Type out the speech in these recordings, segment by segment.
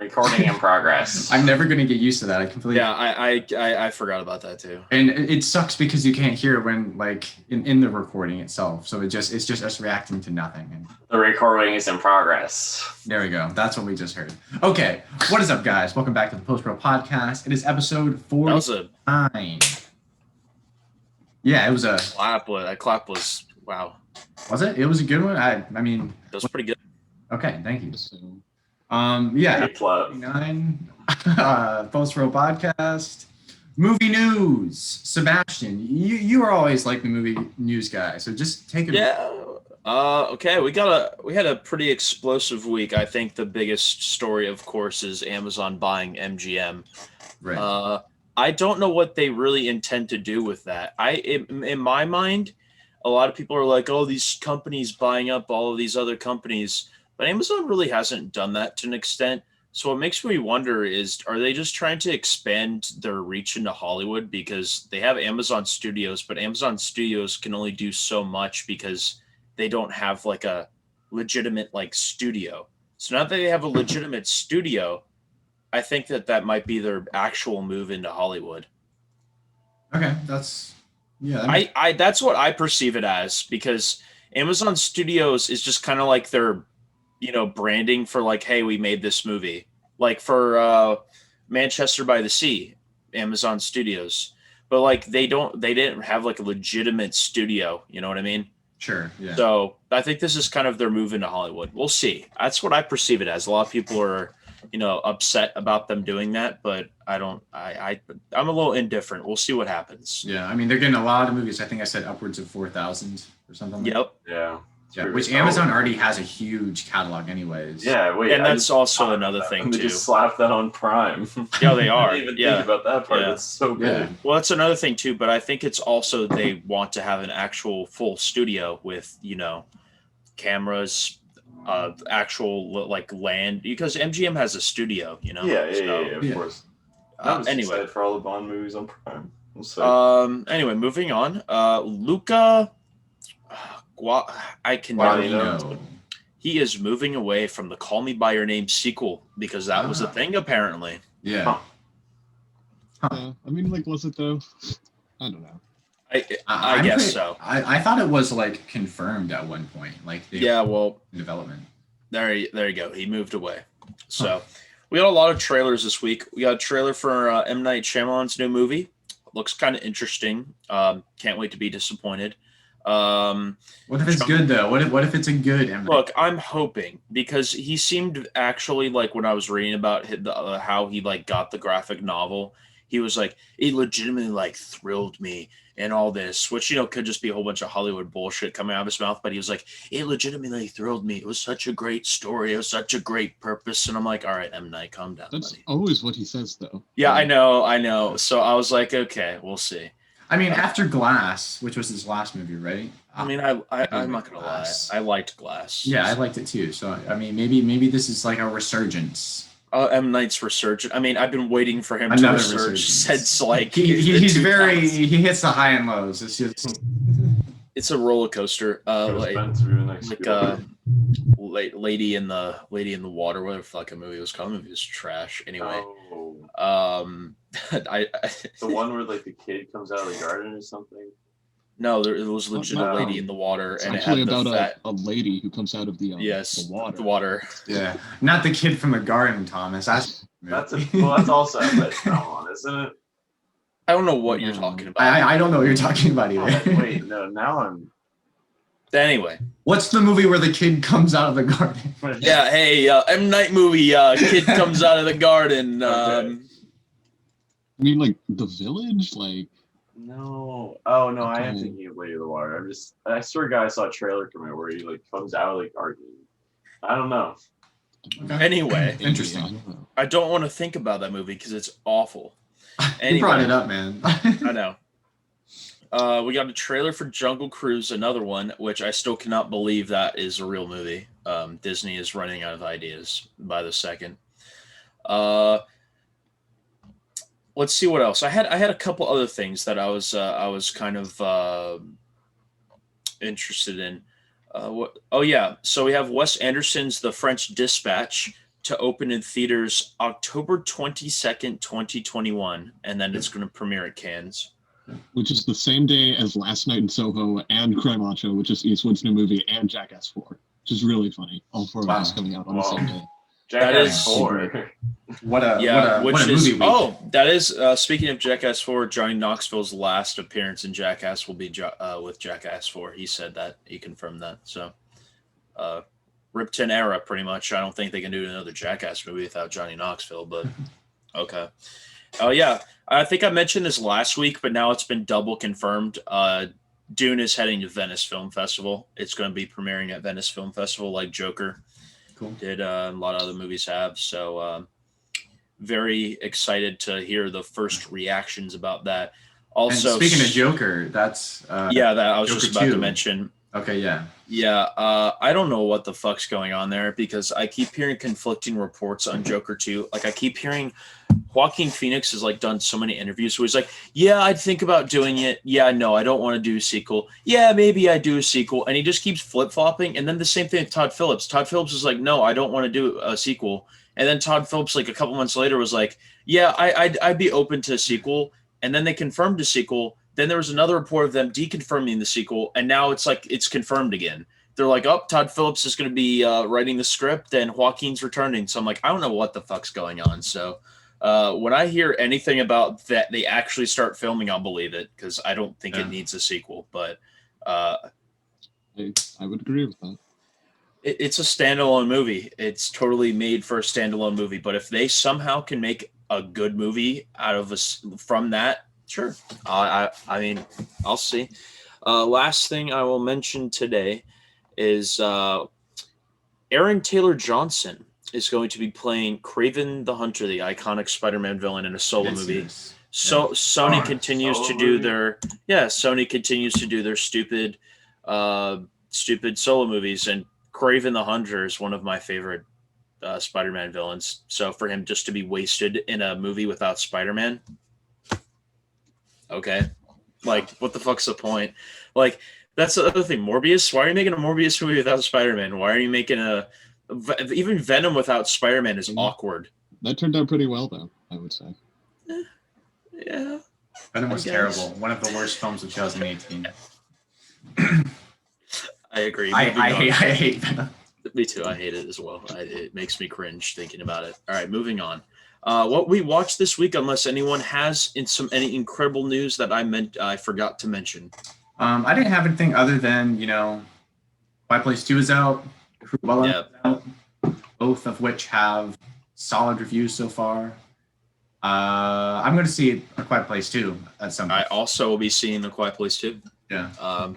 Recording in progress. I'm never gonna get used to that. I completely. Yeah, I forgot about that too. And it sucks because you can't hear it when like in the recording itself. So it's just us reacting to nothing. And The recording is in progress. there we go. That's what we just heard. Okay, what is up, guys? Welcome back to the Post Pro Podcast. It is episode 49. Yeah, it was a clap. That clap was wow. Was it? It was a good one. I mean, that was pretty good. Okay, thank you. Yeah, 49 Post Pro Podcast. Movie news. Sebastian, you are always like the movie news guy, so just take it. Yeah. Okay, we had a pretty explosive week. I think the biggest story, of course, is Amazon buying MGM. Right. I don't know what they really intend to do with that. In my mind, a lot of people are like, "Oh, these companies buying up all of these other companies," but Amazon really hasn't done that to an extent. So what makes me wonder is, are they just trying to expand their reach into Hollywood because they have Amazon Studios, but Amazon Studios can only do so much because they don't have like a legitimate like studio. So now that they have a legitimate studio, I think that might be their actual move into Hollywood. Okay, that's that's what I perceive it as, because Amazon Studios is just kind of like their branding for like, hey, we made this movie. Like for Manchester by the Sea, Amazon Studios. But like they didn't have like a legitimate studio, you know what I mean? Sure, yeah. So I think this is kind of their move into Hollywood. We'll see. That's what I perceive it as. A lot of people are, upset about them doing that, but I'm a little indifferent. We'll see what happens. Yeah, I mean, they're getting a lot of movies. I think I said upwards of 4,000 or something. Yep. Yeah. Yeah, which Amazon already has a huge catalog anyways. Yeah, wait. And that's also another thing, too. They just slapped that on Prime. Yeah, they are. I didn't even think about that part. Yeah. That's so good. Yeah. Well, that's another thing, too, but I think it's also they want to have an actual full studio with, cameras, actual, like, land, because MGM has a studio, Yeah, of course. Anyway. For all the Bond movies on Prime. Anyway, moving on. Luca... Guadagnino. He is moving away from the Call Me By Your Name sequel because that was a thing, apparently. Yeah. I mean, like, was it though? I don't know. I guess so. I thought it was like confirmed at one point, like development. There you go. He moved away. So we got a lot of trailers this week. We got a trailer for M. Night Shyamalan's new movie. Looks kind of interesting. Can't wait to be disappointed. What if it's good though? What if it's a good M. Look, I'm hoping, because he seemed actually, like, when I was reading about how he like got the graphic novel, he was like, it legitimately like thrilled me and all this, which could just be a whole bunch of Hollywood bullshit coming out of his mouth, but he was like, it legitimately thrilled me. It was such a great story. It was such a great purpose. And I'm like, all right, M. Night, calm down, That's buddy. always what he says though. Yeah, I know. So I was like, okay, we'll see. I mean, after Glass, which was his last movie, right? I mean, I'm not gonna lie. I liked Glass. Yeah, I liked it too. So I mean, maybe this is like a resurgence. M. Night's resurgence. I mean, I've been waiting for him to resurge since like he hits the high and lows. It's just it's a roller coaster. Lady in the water. Whatever the fucking movie was called. The movie was trash. Anyway. The one where like the kid comes out of the garden or something. No, it was legit a lady in the water, it's and actually it had about a lady who comes out of the the water. Yeah, not the kid from the garden, Thomas. That's also but come on, isn't it? I don't know what you're talking about. I don't know what you're talking about either. Wait, no, now I'm. Anyway, what's the movie where the kid comes out of the garden? Yeah, hey, M. Night movie. Kid comes out of the garden. Okay. I mean, like The Village, like. No. Oh no, I am thinking of Lady of the Water. I swear, guy, I saw a trailer from it where he like comes out of the garden. I don't know. Okay. Anyway, interesting. I don't want to think about that movie because it's awful. You brought it up, man. I know. We got a trailer for Jungle Cruise, another one, which I still cannot believe that is a real movie. Disney is running out of ideas by the second. Let's see what else. I had a couple other things that I was kind of interested in. So we have Wes Anderson's The French Dispatch, to open in theaters October 22nd, 2021, and then it's going to premiere at Cannes. Which is the same day as Last Night in Soho and Cry Macho, which is Eastwood's new movie, and Jackass 4, which is really funny. All four of those coming out on the same day. Jackass 4. What a movie week. Oh, that is, speaking of Jackass 4, Johnny Knoxville's last appearance in Jackass will be with Jackass 4. He said that. He confirmed that. So, Ripton era, pretty much. I don't think they can do another Jackass movie without Johnny Knoxville, but okay. Oh, yeah. I think I mentioned this last week, but now it's been double confirmed. Dune is heading to Venice Film Festival. It's going to be premiering at Venice Film Festival like Joker did. A lot of other movies have. So very excited to hear the first reactions about that. Also, and speaking of Joker, that's that I was Joker just about to mention. Okay, yeah. Yeah, I don't know what the fuck's going on there because I keep hearing conflicting reports on Joker 2. Like, I keep hearing Joaquin Phoenix has, like, done so many interviews where he's like, yeah, I'd think about doing it. Yeah, no, I don't want to do a sequel. Yeah, maybe I do a sequel. And he just keeps flip-flopping. And then the same thing with Todd Phillips. Todd Phillips is like, no, I don't want to do a sequel. And then Todd Phillips, like, a couple months later was like, yeah, I'd be open to a sequel. And then they confirmed a sequel. Then there was another report of them deconfirming the sequel, and now it's like it's confirmed again. They're like, oh, Todd Phillips is going to be writing the script, and Joaquin's returning. So I'm like, I don't know what the fuck's going on. So when I hear anything about that, they actually start filming, I'll believe it, because I don't think it needs a sequel. But I would agree with that. It's a standalone movie. It's totally made for a standalone movie. But if they somehow can make a good movie out of from that, sure. I mean, I'll see. Last thing I will mention today is Aaron Taylor Johnson is going to be playing Kraven the Hunter, the iconic Spider-Man villain, in a solo movie. So Sony continues to do Sony continues to do their stupid solo movies, and Kraven the Hunter is one of my favorite Spider-Man villains. So for him just to be wasted in a movie without Spider-Man. Okay. Like, what the fuck's the point? Like, that's the other thing. Morbius? Why are you making a Morbius movie without Spider-Man? Why are you making even Venom without Spider-Man is awkward. That turned out pretty well, though, I would say. Yeah. Venom was terrible. One of the worst films of 2018. I agree. I hate Venom. Me too. I hate it as well. It makes me cringe thinking about it. All right, moving on. What we watched this week, unless anyone has any incredible news that I forgot to mention. I didn't have anything other than, Quiet Place 2 is out, Cruella is out, both of which have solid reviews so far. I'm going to see A Quiet Place 2 at some point. I also will be seeing A Quiet Place 2. Yeah.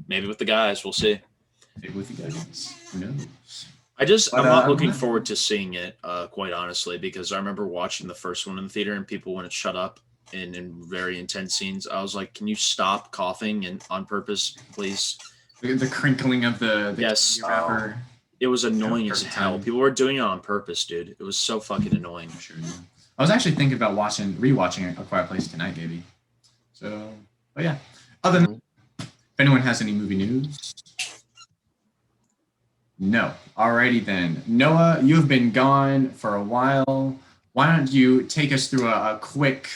Maybe with the guys. We'll see. Maybe with the guys. Who knows? I'm not looking forward to seeing it, quite honestly, because I remember watching the first one in the theater and people wouldn't shut up in very intense scenes. I was like, can you stop coughing and on purpose, please? The crinkling of the wrapper. It was annoying as hell. People were doing it on purpose, dude. It was so fucking annoying. Sure. I was actually thinking about rewatching A Quiet Place tonight, maybe. So, but yeah. Other than that, if anyone has any movie news. No. Alrighty then. Noah, you have been gone for a while. Why don't you take us through a quick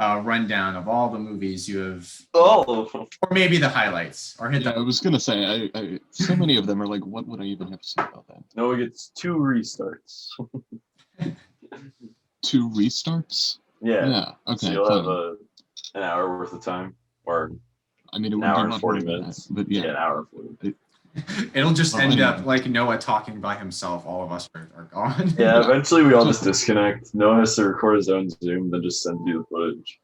rundown of all the movies you have, or maybe the highlights, or hit them. I was gonna say, I so many of them are like, what would I even have to say about that? Noah gets 2 restarts. 2 restarts? Yeah. Okay. So you'll have an hour worth of time, or I mean, it would an hour be and 40 minutes. That, but yeah, an hour and 40 minutes. It'll just end up like Noah talking by himself. All of us are gone. Yeah, eventually we all just disconnect. Noah has to record his own Zoom, then just send you the footage.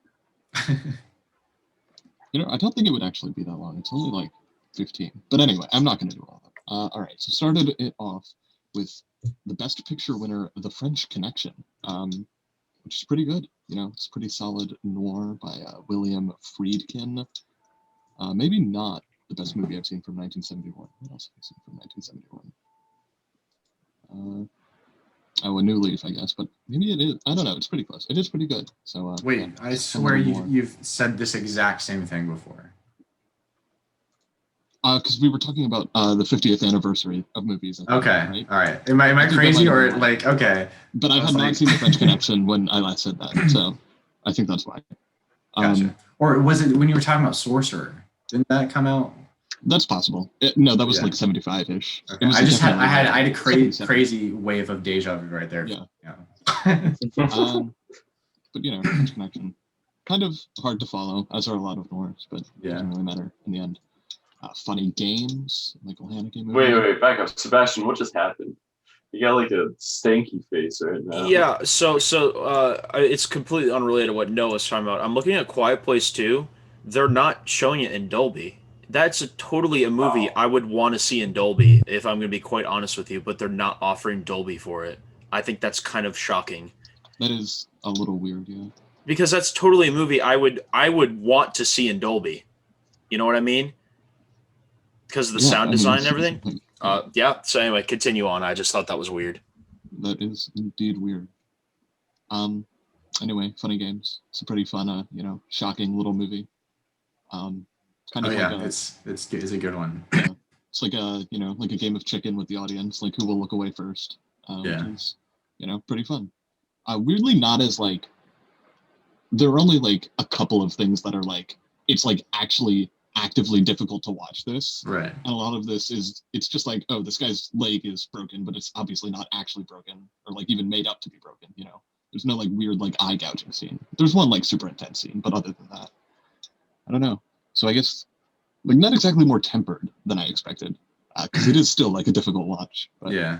I don't think it would actually be that long. It's only like 15. But anyway, I'm not going to do all that. All right, so started it off with the Best Picture winner, The French Connection, which is pretty good. It's pretty solid noir by William Friedkin. Maybe not the best movie I've seen from 1971. What else have I seen from 1971? A New Leaf, I guess, but maybe it is. I don't know. It's pretty close. It is pretty good. So wait, I swear you've said this exact same thing before. Because we were talking about the 50th anniversary of movies. I think, Okay. right? All right. Am I crazy or like okay? But I had not seen The French Connection when I last said that, so I think that's why. Gotcha. Or was it when you were talking about Sorcerer? Didn't that come out? That's possible. No, that was like 75-ish. Okay. I had a crazy wave of deja vu right there. Yeah. Yeah. But French Connection, kind of hard to follow, as are a lot of noirs, but it doesn't really matter in the end. Funny Games, Michael Haneke movie. Wait, back up, Sebastian. What just happened? You got like a stanky face right now. Yeah, so it's completely unrelated to what Noah's talking about. I'm looking at Quiet Place 2. They're not showing it in Dolby. That's totally a movie I would want to see in Dolby, if I'm going to be quite honest with you, but they're not offering Dolby for it. I think that's kind of shocking. That is a little weird, yeah. Because that's totally a movie I would want to see in Dolby. You know what I mean? Because of the sound design and everything. Yeah. So anyway, continue on. I just thought that was weird. That is indeed weird. Anyway, Funny Games. It's a pretty fun, shocking little movie. It's a good one. Yeah, it's like a game of chicken with the audience, like who will look away first. Which is, pretty fun. Weirdly, not as like. There are only like a couple of things that are like it's like actually actively difficult to watch this. Right. And a lot of this it's just like, oh, this guy's leg is broken, but it's obviously not actually broken or like even made up to be broken, There's no like weird like eye gouging scene. There's one like super intense scene, but other than that, I don't know. So I guess like not exactly more tempered than I expected, because it is still like a difficult watch. But yeah.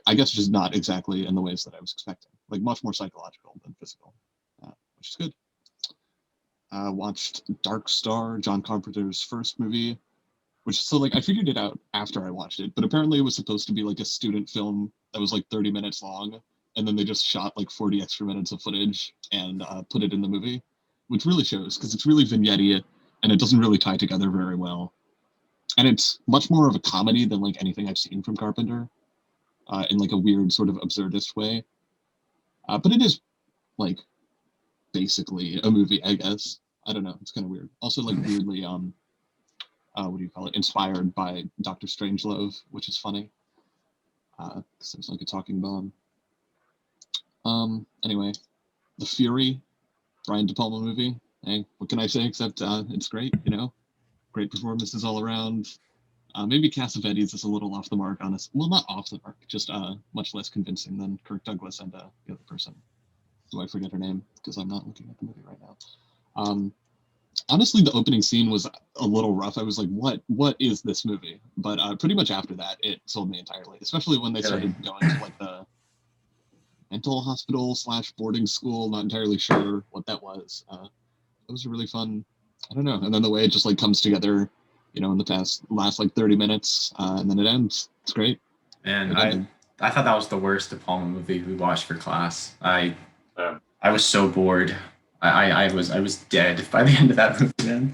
I guess just not exactly in the ways that I was expecting. Like much more psychological than physical, which is good. Watched Dark Star, John Carpenter's first movie, which so like I figured it out after I watched it, but apparently it was supposed to be like a student film that was like 30 minutes long, and then they just shot like 40 extra minutes of footage and put it in the movie, which really shows because it's really vignette-y and it doesn't really tie together very well. And it's much more of a comedy than like anything I've seen from Carpenter, in like a weird sort of absurdist way. But it is like basically a movie, I guess. I don't know. It's kind of weird. Also, like weirdly, what do you call it? Inspired by Dr. Strangelove, which is funny. Because there's like a talking bomb. Anyway, The Fury, Brian De Palma movie. Hey, what can I say except it's great, Great performances all around. Maybe Cassavetes is a little off the mark, honest. Well, not off the mark, just much less convincing than Kirk Douglas and the other person. Do I forget her name? Because I'm not looking at the movie right now. Honestly, the opening scene was a little rough. I was like, what is this movie? But pretty much after that, it sold me entirely, especially when they started going to like the mental hospital / boarding school. Not entirely sure what that was. It was a really fun, I don't know. And then the way it just like comes together, in the last like 30 minutes, and then it ends. It's great. And I thought that was the worst De Palma movie we watched for class. I was so bored. I was dead by the end of that movie then.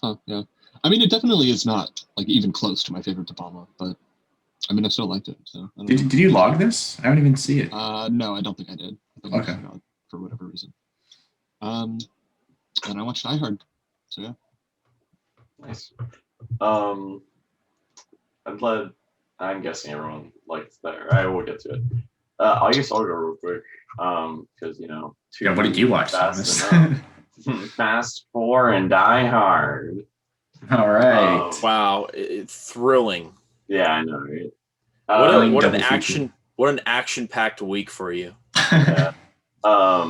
Huh, yeah. I mean, it definitely is not like even close to my favorite De Palma, but I mean, I still liked it. So did you log this? I don't even see it. No, I don't think I did. I think I forgot for whatever reason. And I watched Die Hard. So yeah. Nice. I'm guessing everyone likes that. I will get to it. I guess I'll go real quick. Because what did you watch? Fast 4 and Die Hard. All right. Wow, thrilling. Yeah, I know, right? What an action-packed week for you. Yeah. I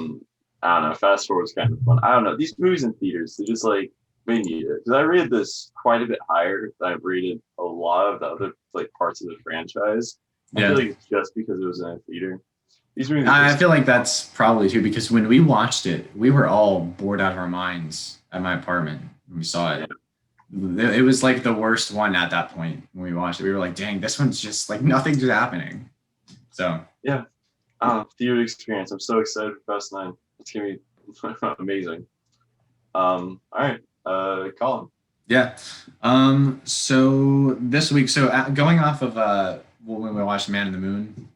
don't know. Fast 4 was kind of fun. I don't know. These movies in theaters, they're just like they need it because I rated this quite a bit higher than I've rated a lot of the other like parts of the franchise. I feel like it's just because it was in a theater. These movies I feel like that's probably too because when we watched it, we were all bored out of our minds at my apartment when we saw it. Yeah. It was like the worst one at that point when we watched it. We were like, dang, this one's just like nothing's happening. So yeah. Theater experience. I'm so excited for Fast 9. It's gonna be amazing. All right. Collin. Yeah. So this week, going off of when we watched Man in the Moon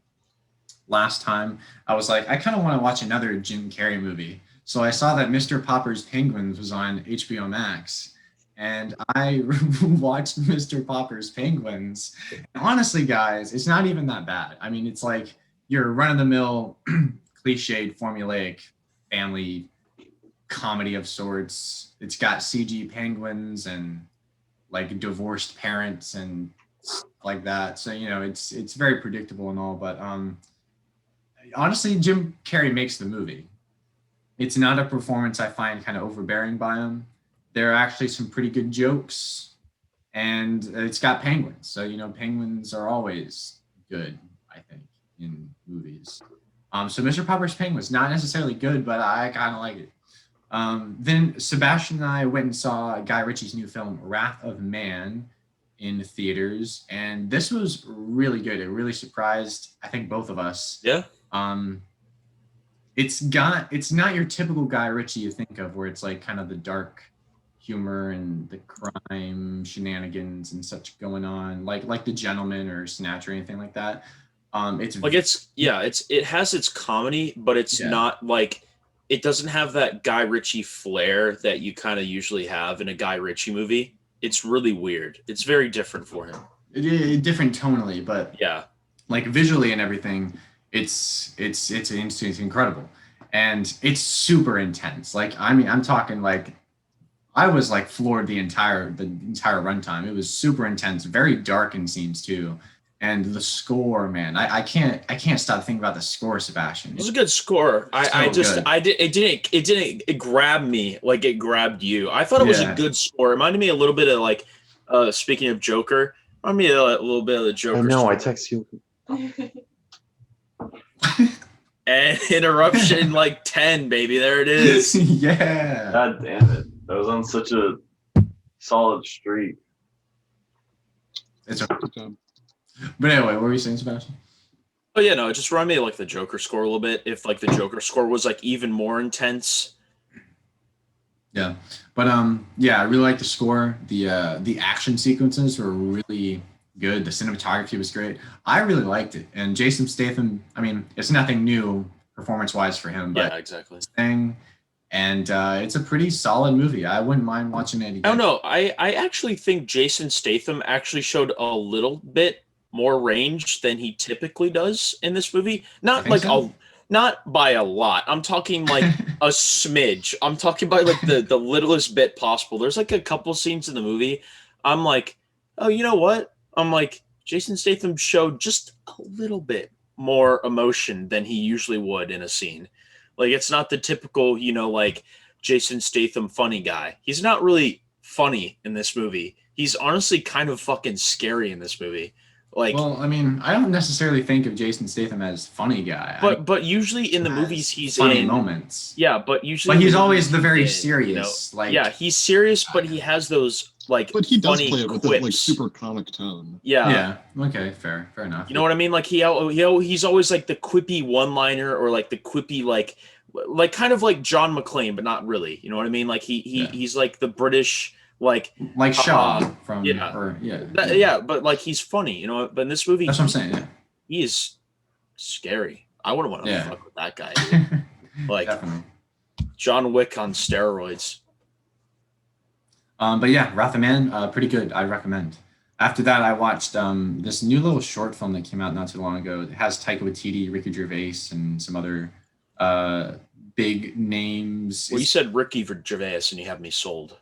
last time, I was like, I kind of want to watch another Jim Carrey movie. So I saw that Mr. Popper's Penguins was on HBO Max, and I watched Mr. Popper's Penguins. And honestly, guys, it's not even that bad. I mean, it's like your run-of-the-mill, cliched, formulaic family comedy of sorts. It's got CG penguins and like divorced parents and like that. So it's very predictable and all. But honestly, Jim Carrey makes the movie. It's not a performance I find kind of overbearing by him. There are actually some pretty good jokes, and it's got penguins. So penguins are always good, I think, in movies. So Mr. Popper's Penguins, not necessarily good, but I kind of like it. Then Sebastian and I went and saw Guy Ritchie's new film, Wrath of Man, in theaters, and this was really good. It really surprised, I think, both of us. Yeah. It's not your typical Guy Ritchie you think of, where it's like kind of the dark humor and the crime shenanigans and such going on, like The Gentleman or Snatch or anything like that. It has its comedy, but it's not like, it doesn't have that Guy Ritchie flair that you kind of usually have in a Guy Ritchie movie. It's really weird. It's very different for him. Different tonally, but yeah, like visually and everything, it's incredible, and it's super intense. Like, I mean, I'm talking like, I was like floored the entire runtime. It was super intense, very dark in scenes too. And the score, man, I can't stop thinking about the score, Sebastian. It was a good score. It didn't grab me like it grabbed you. I thought it was a good score. It reminded me a little bit of like, speaking of Joker, reminded me a little bit of the Joker. I know, I text you. And interruption like 10, baby. There it is. Yeah. God damn it. I was on such a solid streak. It's okay. But anyway, what were you saying, Sebastian? Oh yeah, no, it just reminded me of like the Joker score a little bit. If like the Joker score was like even more intense. Yeah, but I really like the score. The action sequences were really good. The cinematography was great. I really liked it. And Jason Statham, I mean, it's nothing new performance-wise for him, but yeah, exactly. And it's a pretty solid movie. I wouldn't mind watching it again. I don't know. I actually think Jason Statham actually showed a little bit more range than he typically does in this movie. Not like not by a lot. I'm talking like a smidge. I'm talking by like the littlest bit possible. There's like a couple scenes in the movie. I'm like, oh, you know what? I'm like, Jason Statham showed just a little bit more emotion than he usually would in a scene. Like, it's not the typical, like Jason Statham funny guy. He's not really funny in this movie. He's honestly kind of fucking scary in this movie. Like, well, I mean, I don't necessarily think of Jason Statham as funny guy. But usually in the movies he's funny in moments. Yeah, but usually he's always the very serious. He's serious, but he has those like. But he does funny play it with quips. a like super comic tone. Yeah. Yeah. Okay. Fair enough. You know what I mean? Like he's always like the quippy one-liner or like the quippy like kind of like John McClane, but not really. You know what I mean? Like he's like the British. Like Shaw from but like he's funny, but in this movie that's what I'm saying. Yeah, he is scary. I wouldn't want to fuck with that guy, dude. Like definitely. John Wick on steroids. But yeah, Wrath of Man, pretty good. I'd recommend. After that, I watched this new little short film that came out not too long ago. It has Taika Waititi, Ricky Gervais, and some other big names. Well, you said Ricky Gervais, and you have me sold.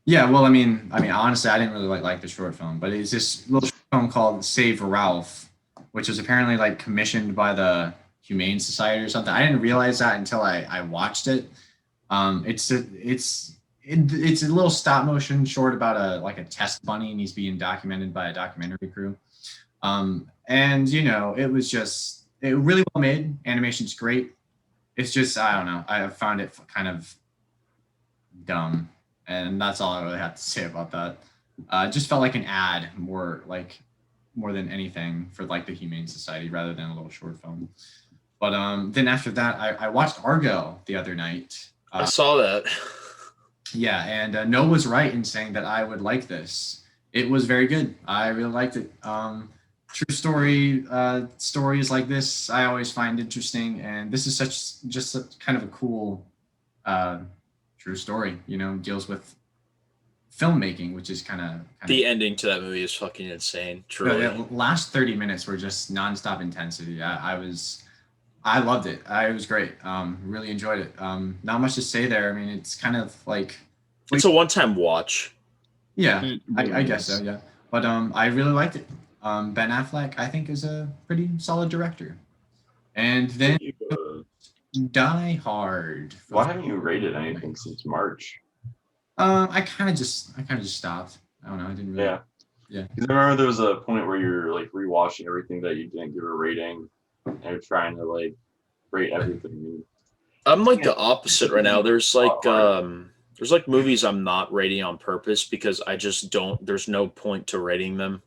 Yeah, well, I mean, honestly, I didn't really like the short film, but it's this little short film called Save Ralph, which was apparently like commissioned by the Humane Society or something. I didn't realize that until I watched it. It's a little stop motion short about a test bunny, and he's being documented by a documentary crew. And it was really well made. Animation's great. It's just, I don't know. I found it kind of dumb. And that's all I really have to say about that. It just felt like an ad more than anything for like the Humane Society rather than a little short film. But then after that, I watched Argo the other night. I saw that. Yeah, and Noah was right in saying that I would like this. It was very good. I really liked it. True story stories like this I always find interesting, and this is such kind of a cool true story, deals with filmmaking, which is kind of the ending to that movie is fucking insane. Truly, the last 30 minutes were just nonstop intensity. I loved it. It was great. Really enjoyed it. Not much to say there. I mean, it's kind of like it's a one-time watch. Yeah, Really I guess so. Yeah, but I really liked it. Ben Affleck, I think, is a pretty solid director. And then Die Hard. Why haven't you rated anything since March? I kind of just stopped. I don't know. I didn't really. Yeah. Because I remember there was a point where you're like rewatching everything that you didn't give a rating, and you're trying to like rate everything. I'm like the opposite right now. There's like movies I'm not rating on purpose because I just don't. There's no point to rating them.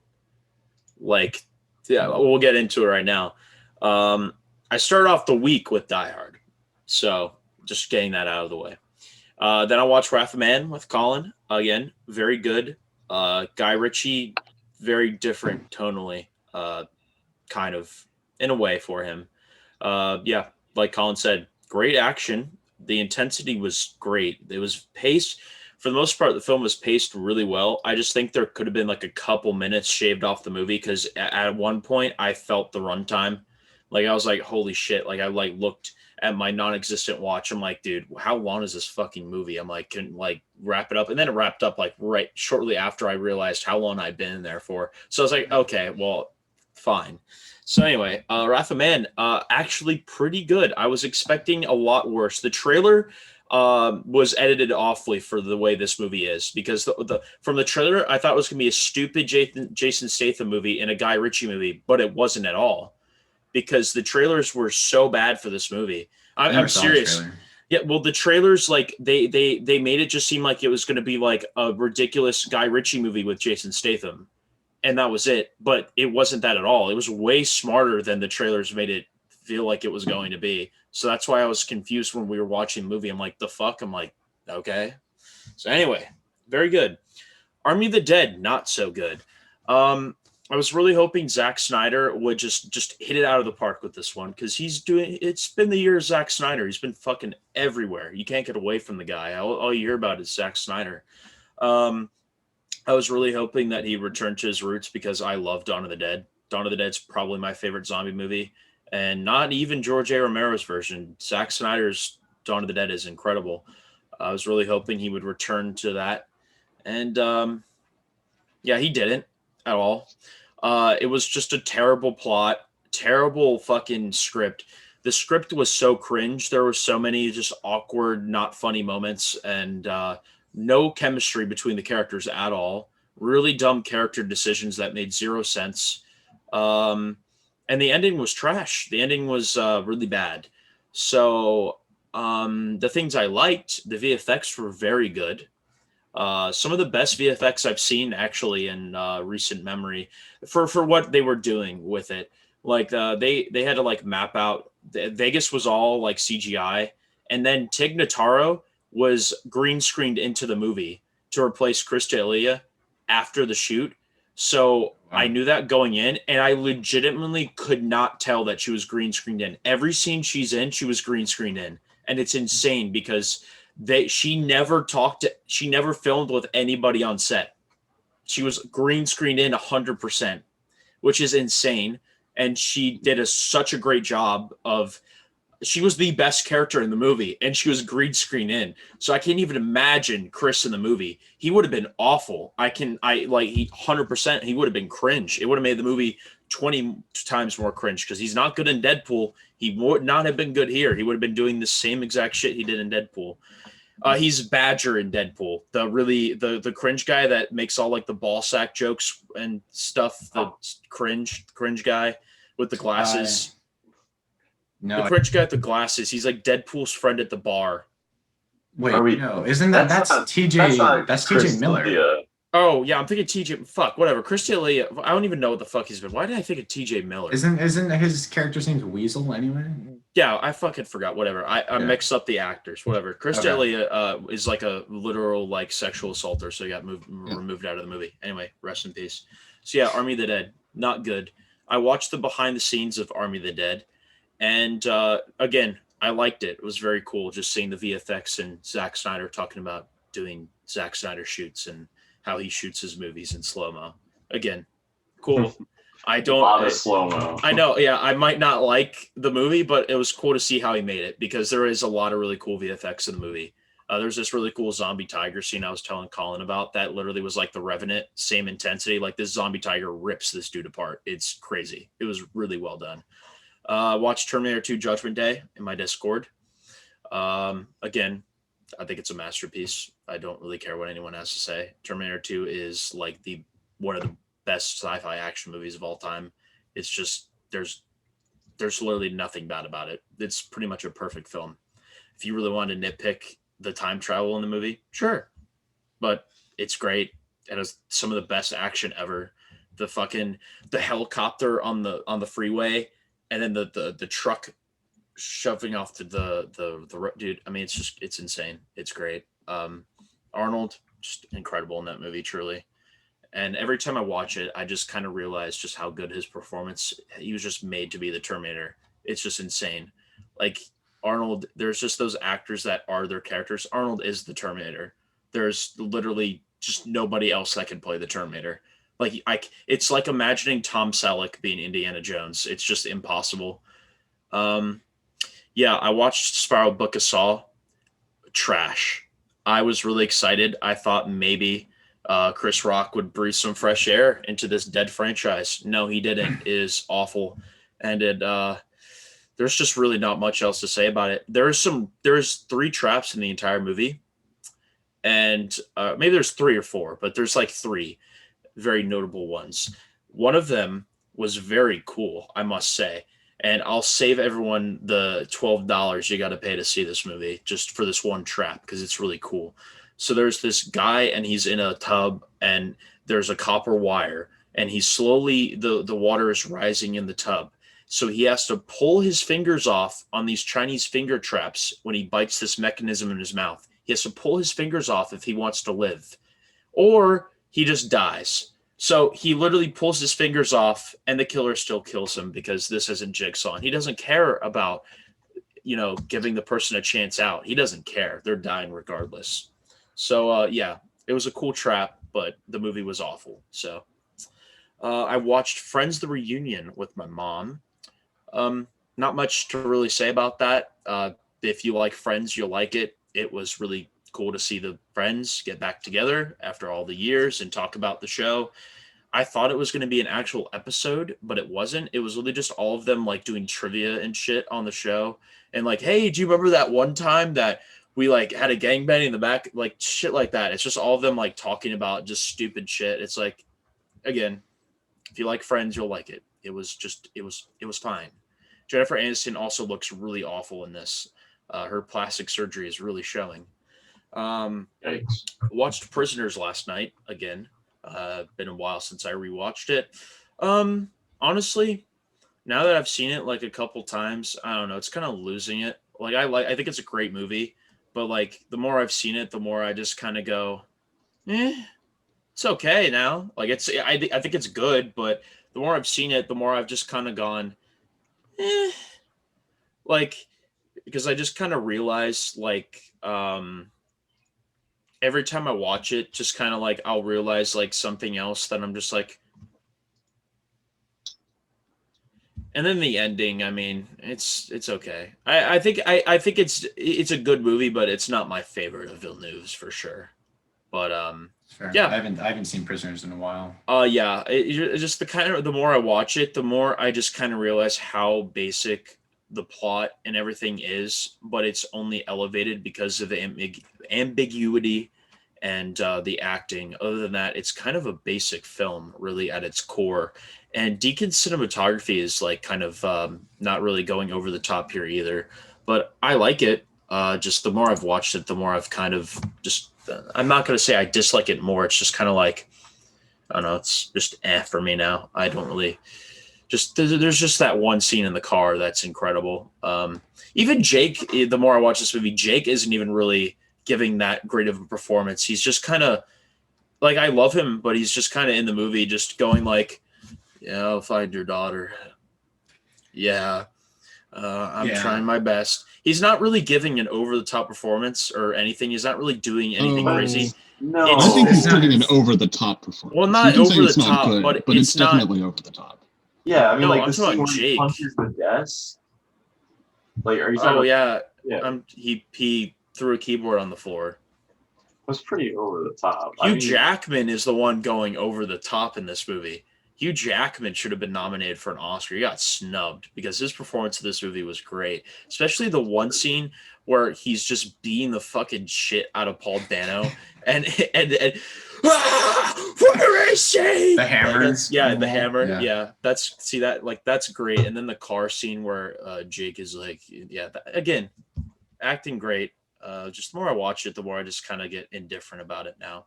Like, yeah, we'll get into it right now. I started off the week with Die Hard, so just getting that out of the way. Then I watched Wrath of Man with Collin. Again, very good. Guy Ritchie, very different tonally, kind of in a way for him. Yeah, like Collin said, great action. The intensity was great. It was paced. For the most part, the film was paced really well. I just think there could have been like a couple minutes shaved off the movie because at one point I felt the runtime. Like I was like, holy shit. Like I like looked at my non-existent watch. I'm like, dude, how long is this fucking movie? I'm like, can like wrap it up. And then it wrapped up like right shortly after I realized how long I'd been in there for. So I was like, okay, well, fine. So anyway, Wrath of Man, actually pretty good. I was expecting a lot worse. The trailer was edited awfully for the way this movie is because from the trailer, I thought it was going to be a stupid Jason Statham movie and a Guy Ritchie movie, but it wasn't at all because the trailers were so bad for this movie. I'm serious. Yeah, well, the trailers, like they made it just seem like it was going to be like a ridiculous Guy Ritchie movie with Jason Statham. And that was it. But it wasn't that at all. It was way smarter than the trailers made it feel like it was going to be. So that's why I was confused when we were watching the movie. I'm like, the fuck? I'm like, okay. So anyway, very good. Army of the Dead, not so good. I was really hoping Zack Snyder would just hit it out of the park with this one because it's been the year of Zack Snyder. He's been fucking everywhere. You can't get away from the guy. All you hear about is Zack Snyder. I was really hoping that he returned to his roots because I love Dawn of the Dead. Dawn of the Dead's probably my favorite zombie movie. And not even George A. Romero's version. Zack Snyder's Dawn of the Dead is incredible. I was really hoping he would return to that. And yeah, he didn't at all. It was just a terrible plot, terrible fucking script. The script was so cringe. There were so many just awkward, not funny moments. And no chemistry between the characters at all. Really dumb character decisions that made zero sense. And the ending was trash. The ending was really bad. So the things I liked, the VFX were very good. Some of the best VFX I've seen actually in recent memory for what they were doing with it. Like they had to like map out. Vegas was all like CGI. And then Tig Notaro was green screened into the movie to replace Chris D'Elia after the shoot. So I knew that going in, and I legitimately could not tell that she was green screened in. Every scene she's in, she was green screened in. And it's insane because she never filmed with anybody on set. She was green screened in 100%, which is insane. And she did such a great job she was the best character in the movie, and she was green screen in. So I can't even imagine Chris in the movie. He would have been awful. He 100%, he would have been cringe. It would have made the movie 20 times more cringe because he's not good in Deadpool. He would not have been good here. He would have been doing the same exact shit he did in Deadpool. He's Badger in Deadpool, the cringe guy that makes all like the ball sack jokes and stuff. The cringe guy with the glasses. No, the cringe guy with the glasses. He's like Deadpool's friend at the bar. Wait, no, isn't that's TJ? That's TJ Miller. Yeah. Oh yeah, I'm thinking TJ. Fuck, whatever. Chris D'Elia. I don't even know what the fuck he's been. Why did I think of TJ Miller? Isn't his character's name Weasel anyway? Yeah, I fucking forgot. Whatever. I mixed up the actors. Whatever. Chris D'Elia is like a literal like sexual assaulter, so he got removed out of the movie. Anyway, rest in peace. So yeah, Army of the Dead, not good. I watched the behind the scenes of Army of the Dead, and again, I liked it. It was very cool just seeing the VFX and Zack Snyder talking about doing Zack Snyder shoots and how he shoots his movies in slow-mo. Again, cool. I don't slow-mo. I know, yeah, I might not like the movie, but it was cool to see how he made it because there is a lot of really cool VFX in the movie. There's this really cool zombie tiger scene I was telling Collin about that literally was like The Revenant, same intensity. Like this zombie tiger rips this dude apart. It's crazy. It was really well done. Watched Terminator 2 Judgment Day in my Discord. Again, I think it's a masterpiece. I don't really care what anyone has to say. Terminator 2 is like one of the best sci-fi action movies of all time. It's just there's literally nothing bad about it. It's pretty much a perfect film. If you really want to nitpick the time travel in the movie, sure, but it's great. It has some of the best action ever. The helicopter on the freeway, and then the truck shoving off to the dude. I mean, it's insane. It's great. Arnold, just incredible in that movie, truly. And every time I watch it, I just kind of realize just how good his performance. He was just made to be the Terminator. It's just insane. Like Arnold, there's just those actors that are their characters. Arnold is the Terminator. There's literally just nobody else that can play the Terminator. It's like imagining Tom Selleck being Indiana Jones. It's just impossible. Yeah, I watched Spiral Book of Saw. Trash. I was really excited. I thought maybe Chris Rock would breathe some fresh air into this dead franchise. No, he didn't. It is awful. And there's just really not much else to say about it. There's 3 traps in the entire movie. And maybe there's 3 or 4, but there's like 3 very notable ones. One of them was very cool, I must say. And I'll save everyone the $12 you got to pay to see this movie just for this one trap because it's really cool. So there's this guy and he's in a tub and there's a copper wire and he's slowly, the water is rising in the tub. So he has to pull his fingers off on these Chinese finger traps when he bites this mechanism in his mouth. He has to pull his fingers off if he wants to live, or he just dies. So he literally pulls his fingers off and the killer still kills him because this isn't Jigsaw. And he doesn't care about, giving the person a chance out. He doesn't care. They're dying regardless. So, yeah, it was a cool trap, but the movie was awful. So I watched Friends the Reunion with my mom. Not much to really say about that. If you like Friends, you'll like it. It was really cool to see the friends get back together after all the years and talk about the show. I thought it was going to be an actual episode, but it wasn't. It was really just all of them like doing trivia and shit on the show. And like, hey, do you remember that one time that we like had a gangbang in the back? Like shit like that. It's just all of them like talking about just stupid shit. It's like, again, if you like Friends, you'll like it. It was fine. Jennifer Aniston also looks really awful in this. Her plastic surgery is really showing. Watched Prisoners last night again. Been a while since I rewatched it. Honestly, now that I've seen it like a couple times, I don't know, it's kind of losing it. I think it's a great movie, but like the more I've seen it, the more I just kind of go, it's okay now. Like I think it's good, but the more I've seen it, the more I've just kind of gone, because I just kind of realized every time I watch it, just kind of like I'll realize like something else that I'm just like, and then the ending. I mean, it's okay. I think it's a good movie, but it's not my favorite of Villeneuve's for sure. But Fair. Yeah, I haven't seen Prisoners in a while. Yeah, it just the more I watch it, the more I just kind of realize how basic the plot and everything is, but it's only elevated because of the ambiguity and the acting. Other than that, it's kind of a basic film really at its core. And Deacon's cinematography is like kind of not really going over the top here either, but I like it. Just the more I've watched it, the more I've kind of just, I'm not going to say I dislike it more. It's just kind of like, I don't know, it's just for me now. I don't really there's just that one scene in the car that's incredible. Even Jake, the more I watch this movie, Jake isn't even really giving that great of a performance. He's just kind of like, I love him, but he's just kind of in the movie just going like, yeah, I'll find your daughter. Yeah. I'm trying my best. He's not really giving an over the top performance or anything. He's not really doing anything crazy. No, It's- I think he's It's not- giving an over-the-top performance. Well, not You can say over it's the not top, good, but but it's it's not- definitely over the top. Yeah, I mean, No, like I'm the talking scene about where he Jake. punches the desk. Like, are you talking Oh about? yeah, Yeah, he threw a keyboard on the floor. was pretty over the top. Hugh Jackman is the one going over the top in this movie. Hugh Jackman should have been nominated for an Oscar. He got snubbed because his performance in this movie was great, especially the one scene where he's just beating the fucking shit out of Paul Dano and where is she? The hammer. The hammer. Yeah. Yeah, that's great. And then the car scene where Jake is like, again, acting great. Just the more I watch it, the more I just kind of get indifferent about it now,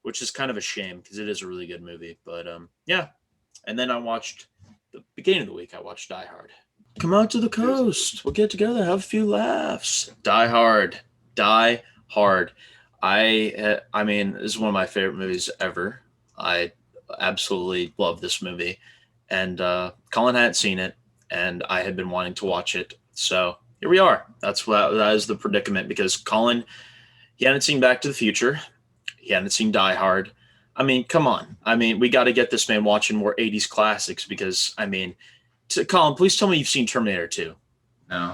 which is kind of a shame because it is a really good movie. But yeah. And then I watched the beginning of the week. I watched Die Hard. Come out to the coast. We'll get together, have a few laughs. Die Hard. Die Hard. I mean, this is one of my favorite movies ever. I absolutely love this movie, and Collin hadn't seen it, and I had been wanting to watch it. So here we are. That is the predicament because Collin, he hadn't seen Back to the Future, he hadn't seen Die Hard. I mean, come on. I mean, we got to get this man watching more 80s classics because, I mean, Collin, please tell me you've seen Terminator 2. No.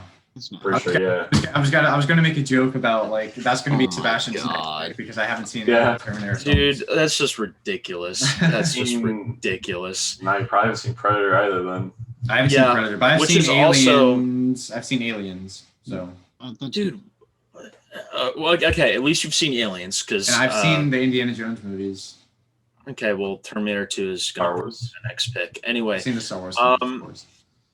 For sure, yeah. I was gonna make a joke about like that's gonna be Oh Sebastian's next God. pick because I haven't seen Yeah. Terminator. Dude, films. that's just ridiculous. That's just ridiculous. Now you probably haven't seen Predator either, then. I haven't seen Predator, but I've which seen is also- Aliens. I've seen Aliens, so Dude, well, okay, at least you've seen Aliens because and I've seen the Indiana Jones movies. Okay, well, Terminator 2 is Star gonna be Wars. the next pick. Anyway, I've seen the Star Wars movies, of course.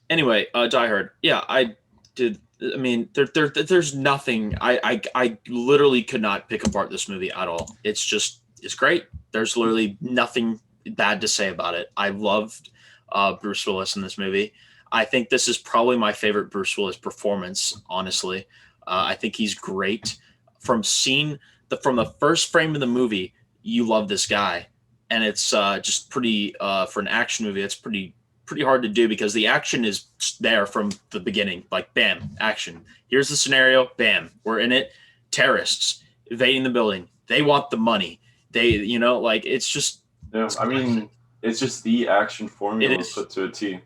anyway, Die Hard. Yeah, I did. I mean, there's nothing. I literally could not pick apart this movie at all. It's great. There's literally nothing bad to say about it. I loved Bruce Willis in this movie. I think this is probably my favorite Bruce Willis performance. Honestly, I think he's great. From the first frame of the movie, you love this guy, and it's just pretty for an action movie. It's pretty hard to do because the action is there from the beginning. Like, bam, action. Here's the scenario. Bam, we're in it. Terrorists invading the building. They want the money. It's just. Yeah, I mean, it's just the action formula put to a T.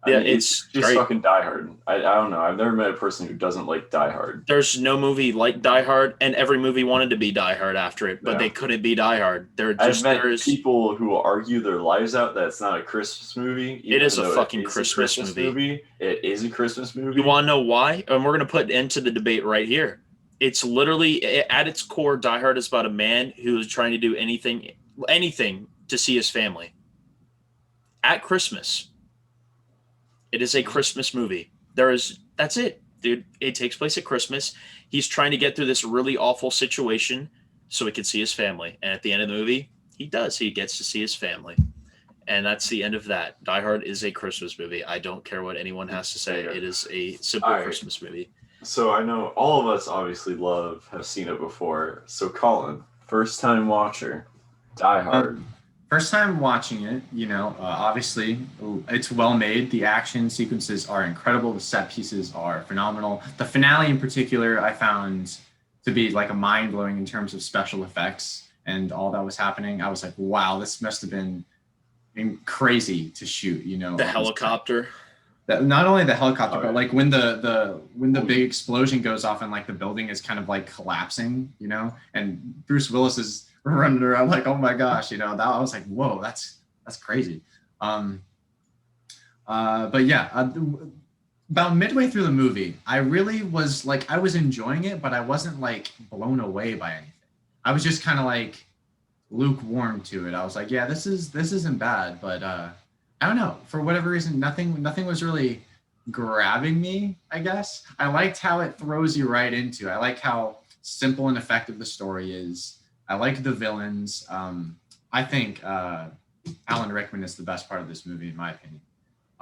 I mean, it's just great. fucking Die Hard. I don't know. I've never met a person who doesn't like Die Hard. There's no movie like Die Hard, and every movie wanted to be Die Hard after it, but they couldn't be Die Hard. I've met people who will argue their lives out that it's not a Christmas movie. It is a fucking Christmas movie. It is a Christmas movie. You want to know why? And we're going to put into the debate right here. It's literally, at its core, Die Hard is about a man who is trying to do anything to see his family. At Christmas. It is a Christmas movie. That's it, dude. It takes place at Christmas. He's trying to get through this really awful situation so he can see his family. And at the end of the movie, he does. He gets to see his family. And that's the end of that. Die Hard is a Christmas movie. I don't care what anyone has to say. It is a simple Christmas movie. So I know all of us obviously have seen it before. So Collin, first time watcher, Die Hard. First time watching it, obviously it's well made. The action sequences are incredible. The set pieces are phenomenal. The finale in particular, I found to be like a mind blowing in terms of special effects and all that was happening. I was like, wow, this must have been crazy to shoot. The helicopter. Not only the helicopter, but like when the big explosion goes off and like the building is kind of like collapsing, and Bruce Willis is running around like, oh my gosh, that I was like, whoa, that's crazy. But yeah, about midway through the movie, I really was like, I was enjoying it, but I wasn't like blown away by anything. I was just kind of like lukewarm to it. I was like, yeah, this isn't bad, but I don't know, for whatever reason, nothing was really grabbing me, I guess. I liked how it throws you right into it. I like how simple and effective the story is. I like the villains. I think Alan Rickman is the best part of this movie, in my opinion.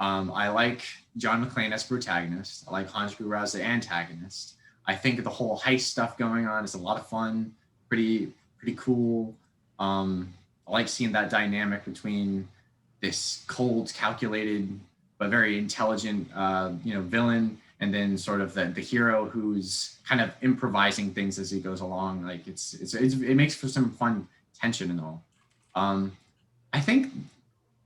I like John McClane as protagonist. I like Hans Gruber as the antagonist. I think the whole heist stuff going on is a lot of fun, pretty cool. I like seeing that dynamic between this cold, calculated but very intelligent, villain, and then sort of the hero who's kind of improvising things as he goes along. Like it makes for some fun tension and all. I think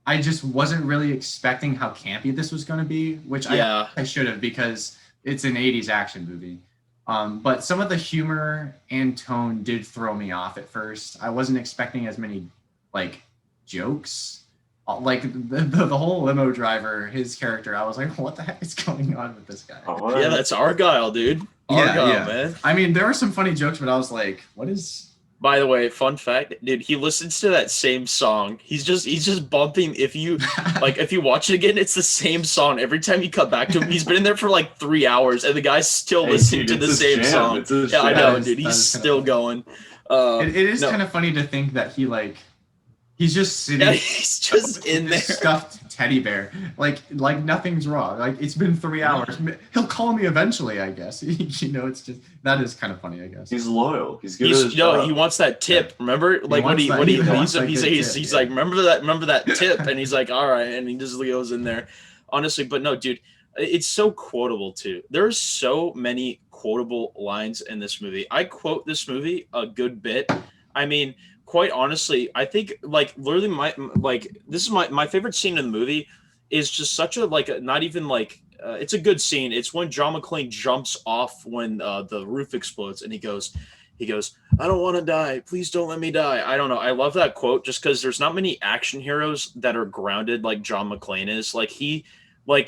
I just wasn't really expecting how campy this was going to be, which I should have, because it's an 80s action movie. But some of the humor and tone did throw me off at first. I wasn't expecting as many like jokes. Like the whole limo driver, his character, I was like, what the heck is going on with this guy? Oh, yeah, that's Argyle, dude. Argyle, man. I mean, there were some funny jokes, but I was like, what is... By the way, fun fact, dude, he listens to that same song. He's just bumping. If you watch it again, it's the same song. Every time you cut back to him, he's been in there for like 3 hours, and the guy's still listening to the same song. Yeah, I know, dude. He's still going. It is kind of funny to think that he's just sitting. Yeah, he's just in there. Stuffed teddy bear. Like nothing's wrong. Like, it's been 3 hours. He'll call me eventually, I guess. It's just, that is kind of funny, I guess. He's loyal. He's good at his job. He wants that tip. Remember? Like he's like, remember that tip, and he's like, all right, and he just goes in there. Honestly, but no, dude, it's so quotable too. There's so many quotable lines in this movie. I quote this movie a good bit. I mean, quite honestly, I think like literally this is my favorite scene in the movie is just such a not even it's a good scene. It's when John McClane jumps off when the roof explodes, and he goes, I don't want to die. Please don't let me die. I don't know. I love that quote just because there's not many action heroes that are grounded like John McClane is. Like, he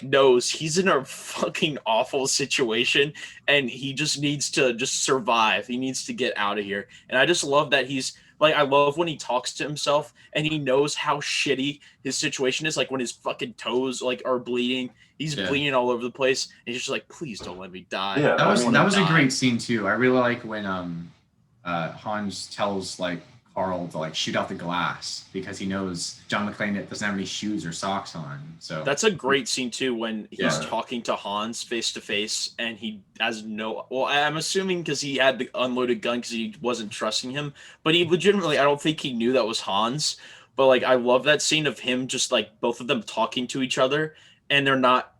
knows he's in a fucking awful situation, and he just needs to just survive. He needs to get out of here. And I just love that he's I love when he talks to himself and he knows how shitty his situation is. Like, when his fucking toes are bleeding, he's bleeding all over the place, and he's just like, please don't let me die. Yeah, that was a great scene too. I really like when Hans tells Carl to shoot out the glass, because he knows John McClane doesn't have any shoes or socks on. So that's a great scene too, when he's talking to Hans face to face, and he has I'm assuming because he had the unloaded gun because he wasn't trusting him, but he legitimately, I don't think he knew that was Hans. But I love that scene of him just both of them talking to each other, and they're not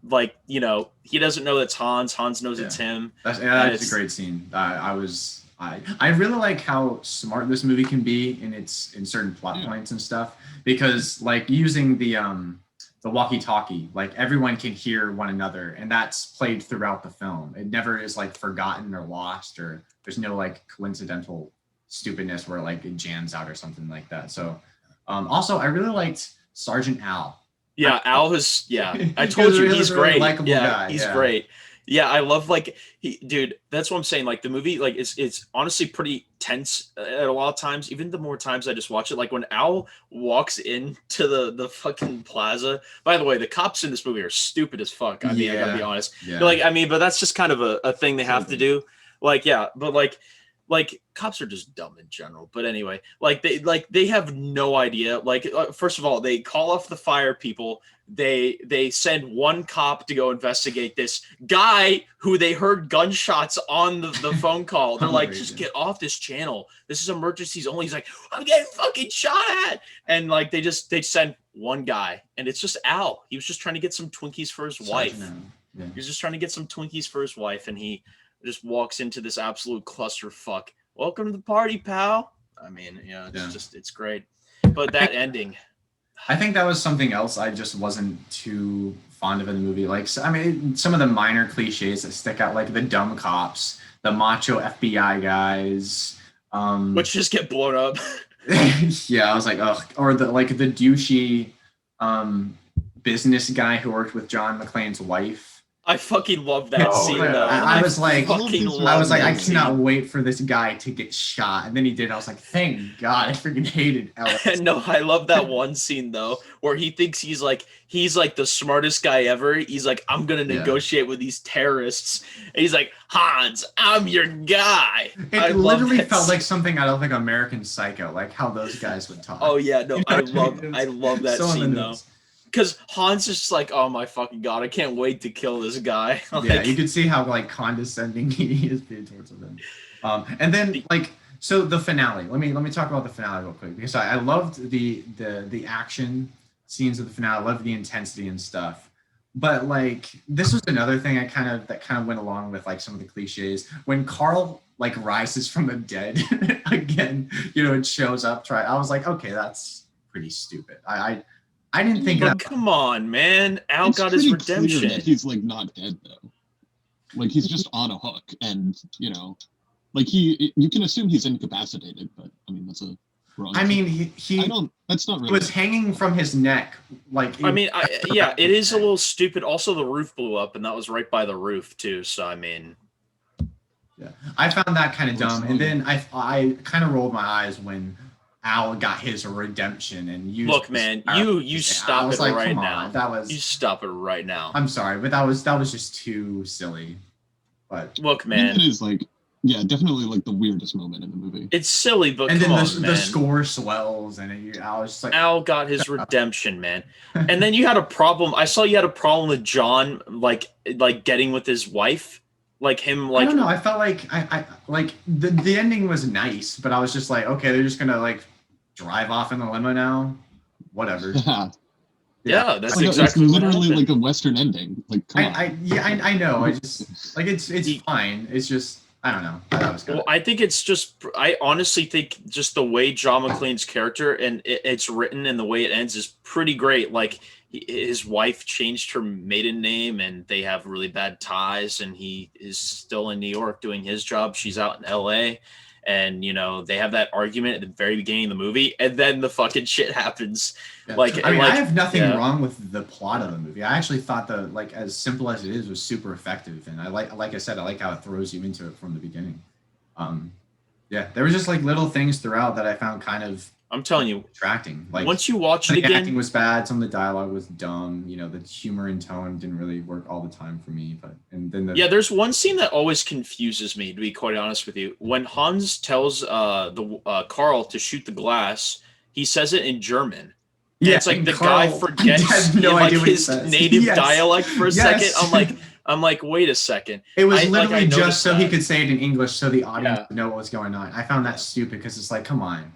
he doesn't know that's Hans. Hans knows it's him. That's a great scene. I really like how smart this movie can be in certain plot points and stuff, because using the walkie-talkie, everyone can hear one another, and that's played throughout the film. It never is forgotten or lost, or there's no coincidental stupidness where it jams out or something like that. So also, I really liked Sergeant Al. Yeah, Al is I told you he's great. Likable guy. He's great. Yeah, I love dude, that's what I'm saying. The movie, it's honestly pretty tense at a lot of times. Even the more times I just watch it, when Al walks into the fucking plaza. By the way, the cops in this movie are stupid as fuck. I mean, I gotta be honest. Yeah. But that's just kind of a thing they have to do. Cops are just dumb in general. But anyway, they have no idea. First of all, they call off the fire people. They send one cop to go investigate this guy who they heard gunshots on the phone call. They're just get off this channel. This is emergencies only. He's like, I'm getting fucking shot at. And they send one guy, and it's just Al. He was just trying to get some Twinkies for his wife. Yeah. He was just trying to get some Twinkies for his wife, and he just walks into this absolute clusterfuck. Welcome to the party, pal. I mean, it's great. But that ending. I think that was something else I just wasn't too fond of in the movie. Some of the minor cliches that stick out, the dumb cops, the macho FBI guys, which just get blown up. Yeah, I was like, ugh. Or the douchey business guy who worked with John McClane's wife. I fucking love that scene. Though. I cannot wait for this guy to get shot. And then he did. I was like, thank God. I freaking hated Ellis. No, I love that one scene though, where he thinks he's the smartest guy ever. He's like, I'm gonna negotiate with these terrorists. And he's like, Hans, I'm your guy. It literally felt like something out of American Psycho, how those guys would talk. Oh yeah, no, I love that scene though. Because Hans is just oh my fucking God, I can't wait to kill this guy. Yeah, you could see how condescending he is towards him. And then so the finale. Let me talk about the finale real quick, because I loved the action scenes of the finale. I loved the intensity and stuff. But like this was another thing that kind of went along with like some of the cliches. When Carl like rises from the dead again, and shows up. I was like, okay, that's pretty stupid. I didn't think that. Come on, man. Al got his redemption. Clear that he's like not dead though. Like he's just on a hook, and like you can assume he's incapacitated, but I mean that's a wrong. I mean he that's not really. He was hanging from his neck, like. I mean, it is a little stupid. Also, the roof blew up, and that was right by the roof too. So I mean, yeah, I found that kind of dumb, and then I kind of rolled my eyes when Al got his redemption and used. Look, man, you stop it like, right now. You stop it right now. I'm sorry, but that was just too silly. But look, man, it is like. Yeah, definitely like the weirdest moment in the movie. It's silly, but and come then on, man. The score swells, and I was just like, Al got his redemption, man. And then you had a problem. I saw you had a problem with John, like getting with his wife, like him, like. I don't know. I felt like I like the ending was nice, but I was just like, okay, they're just gonna like drive off in the limo now, whatever. Yeah, that's like exactly it's literally like a Western ending. Like, come on. I know. I just like it's fine. It's just. I don't know. That was good. Well, I think it's just. I honestly think just the way John McClane's character and it's written and the way it ends is pretty great. Like his wife changed her maiden name, and they have really bad ties, and he is still in New York doing his job. She's out in L.A. And they have that argument at the very beginning of the movie, and then the fucking shit happens. Yeah. I have nothing wrong with the plot of the movie. I actually thought as simple as it is was super effective, and like I said, I like how it throws you into it from the beginning. There was just like little things throughout that I found kind of. I'm telling you, attracting. Like once you watch it the again, acting was bad. Some of the dialogue was dumb. The humor and tone didn't really work all the time for me. There's one scene that always confuses me, to be quite honest with you. When Hans tells Carl to shoot the glass, he says it in German. Yeah, it's like the Carl, guy forgets his native dialect for a second. I'm like, wait a second. It was literally just so he could say it in English, so the audience would know what was going on. I found that stupid because it's like, come on.